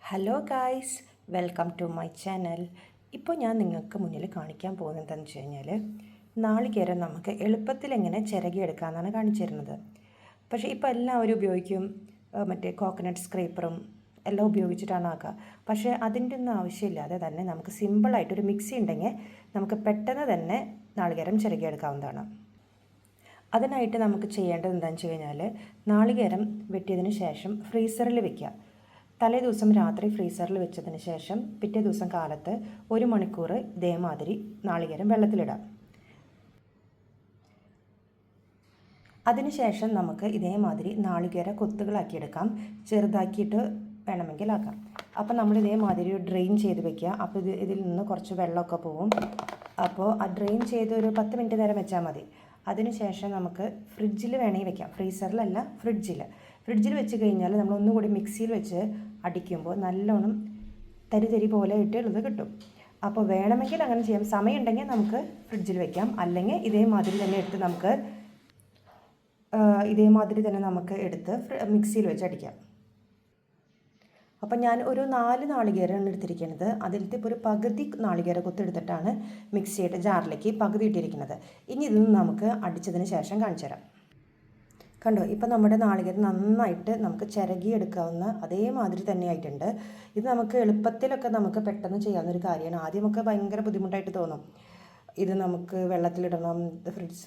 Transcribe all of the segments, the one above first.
Hello guys, welcome to my channel. ഇപ്പോൾ ഞാൻ നിങ്ങൾക്ക് മുന്നിൽ കാണിക്കാൻ പോകുന്നത് എന്താണെന്ന് വെച്ച് കഴിഞ്ഞാൽ നാളികേരം നമുക്ക് എളുപ്പത്തിൽ എങ്ങനെ ചിരകിയെടുക്കാമെന്നാണ് കാണിച്ചു തരുന്നത്. പക്ഷേ ഇപ്പോൾ എല്ലാവരും ഉപയോഗിക്കും മറ്റേ കോക്കനട്ട് സ്ക്രേപ്പറും എല്ലാം ഉപയോഗിച്ചിട്ടാണ് ആക്കുക. പക്ഷേ അതിൻ്റെ ഒന്നും ആവശ്യമില്ലാതെ തന്നെ നമുക്ക് സിമ്പിളായിട്ടൊരു മിക്സി ഉണ്ടെങ്കിൽ നമുക്ക് പെട്ടെന്ന് തന്നെ നാളികേരം ചിരകിയെടുക്കാവുന്നതാണ്. അതിനായിട്ട് നമുക്ക് ചെയ്യേണ്ടത് എന്താണെന്ന് വെച്ച് കഴിഞ്ഞാൽ നാളികേരം വെട്ടിയതിന് ശേഷം ഫ്രീസറിൽ വെക്കുക. തലേ ദിവസം രാത്രി ഫ്രീസറിൽ വെച്ചതിന് ശേഷം പിറ്റേ ദിവസം കാലത്ത് 1 മണിക്കൂർ ഇതേമാതിരി നാളികേരം വെള്ളത്തിലിടാം. അതിനുശേഷം നമുക്ക് ഇതേമാതിരി നാളികേര കൊത്തുകളാക്കിയെടുക്കാം. ചെറുതാക്കിയിട്ട് വേണമെങ്കിൽ ആക്കാം. അപ്പോൾ നമ്മൾ ഇതേമാതിരി ഡ്രെയിൻ ചെയ്ത് വെക്കുക. അപ്പോൾ ഇതിൽ നിന്ന് കുറച്ച് വെള്ളമൊക്കെ പോവും. അപ്പോൾ ആ ഡ്രെയിൻ ചെയ്ത് ഒരു 10 മിനിറ്റ് നേരം വെച്ചാൽ മതി. അതിനുശേഷം നമുക്ക് ഫ്രിഡ്ജിൽ വേണമെങ്കിൽ വെക്കാം. ഫ്രീസറിലല്ല, ഫ്രിഡ്ജിൽ വെച്ച് കഴിഞ്ഞാൽ നമ്മൾ ഒന്നുകൂടി മിക്സിയിൽ വെച്ച് അടിക്കുമ്പോൾ നല്ലോണം തരി പോലെ ഇട്ടുള്ളത് കിട്ടും. അപ്പോൾ വേണമെങ്കിൽ അങ്ങനെ ചെയ്യാം. സമയമുണ്ടെങ്കിൽ നമുക്ക് ഫ്രിഡ്ജിൽ വെക്കാം. അല്ലെങ്കിൽ ഇതേമാതിരി തന്നെ നമുക്ക് എടുത്ത് മിക്സിയിൽ വെച്ച് അടിക്കാം. അപ്പം ഞാൻ ഒരു 4 നാളികേരമാണ് എടുത്തിരിക്കുന്നത്. അതിലത്തെ ഇപ്പോൾ ഒരു പകുതി നാളികേര കൊത്തെടുത്തിട്ടാണ് മിക്സിയുടെ ജാറിലേക്ക് പകുതി ഇട്ടിരിക്കുന്നത്. ഇനി ഇതൊന്ന് നമുക്ക് അടിച്ചതിന് ശേഷം കാണിച്ചു തരാം. കണ്ടോ, ഇപ്പം നമ്മുടെ നാളികേരം നന്നായിട്ട് നമുക്ക് ചിരകിയെടുക്കാവുന്ന അതേമാതിരി തന്നെ ആയിട്ടുണ്ട്. ഇത് നമുക്ക് എളുപ്പത്തിലൊക്കെ നമുക്ക് പെട്ടെന്ന് ചെയ്യാവുന്നൊരു കാര്യമാണ്. ആദ്യമൊക്കെ ഭയങ്കര ബുദ്ധിമുട്ടായിട്ട് തോന്നും. ഇത് നമുക്ക് വെള്ളത്തിലിടണം,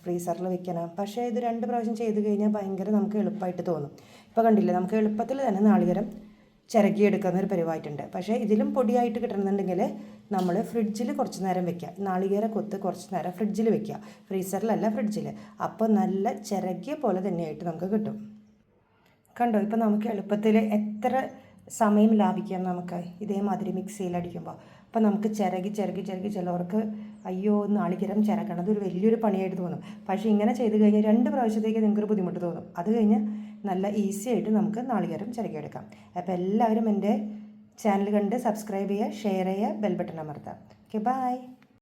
ഫ്രീസറിൽ വെക്കണം. പക്ഷേ ഇത് 2 പ്രാവശ്യം ചെയ്ത് കഴിഞ്ഞാൽ ഭയങ്കര നമുക്ക് എളുപ്പമായിട്ട് തോന്നും. ഇപ്പോൾ കണ്ടില്ലേ, നമുക്ക് എളുപ്പത്തിൽ തന്നെ നാളികേരം ചിരകിയെടുക്കുന്ന ഒരു പരിവായിട്ടുണ്ട്. പക്ഷേ ഇതിലും പൊടിയായിട്ട് കിട്ടണമെന്നുണ്ടെങ്കിൽ നമ്മൾ ഫ്രിഡ്ജിൽ കുറച്ച് നേരം വെക്കുക. നാളികേര കൊത്ത് കുറച്ച് നേരം ഫ്രിഡ്ജിൽ വെക്കുക. ഫ്രീസറിലല്ല, ഫ്രിഡ്ജിൽ. അപ്പോൾ നല്ല ചിരകിയ പോലെ തന്നെയായിട്ട് നമുക്ക് കിട്ടും. കണ്ടോ, ഇപ്പോൾ നമുക്ക് എളുപ്പത്തിൽ എത്ര സമയം ലാഭിക്കാം നമുക്ക് ഇതേമാതിരി മിക്സിയിൽ അടിക്കുമ്പോൾ. അപ്പോൾ നമുക്ക് ചിരകി ചിലവർക്ക് അയ്യോ നാളികേരം ചിരകണത് ഒരു വലിയൊരു പണിയായിട്ട് തോന്നും. പക്ഷേ ഇങ്ങനെ ചെയ്ത് കഴിഞ്ഞാൽ 2 പ്രാവശ്യത്തേക്ക് നിങ്ങൾക്കൊരു ബുദ്ധിമുട്ട് തോന്നും. അത് കഴിഞ്ഞ് നല്ല ഈസി ആയിട്ട് നമുക്ക് നാളികേരം ചിരകിയെടുക്കാം. അപ്പോൾ എല്ലാവരും എൻ്റെ ചാനൽ കണ്ട് സബ്സ്ക്രൈബ് ചെയ്യുക, ഷെയർ ചെയ്യുക, ബെൽ ബട്ടൺ അമർത്തുക. Okay, by.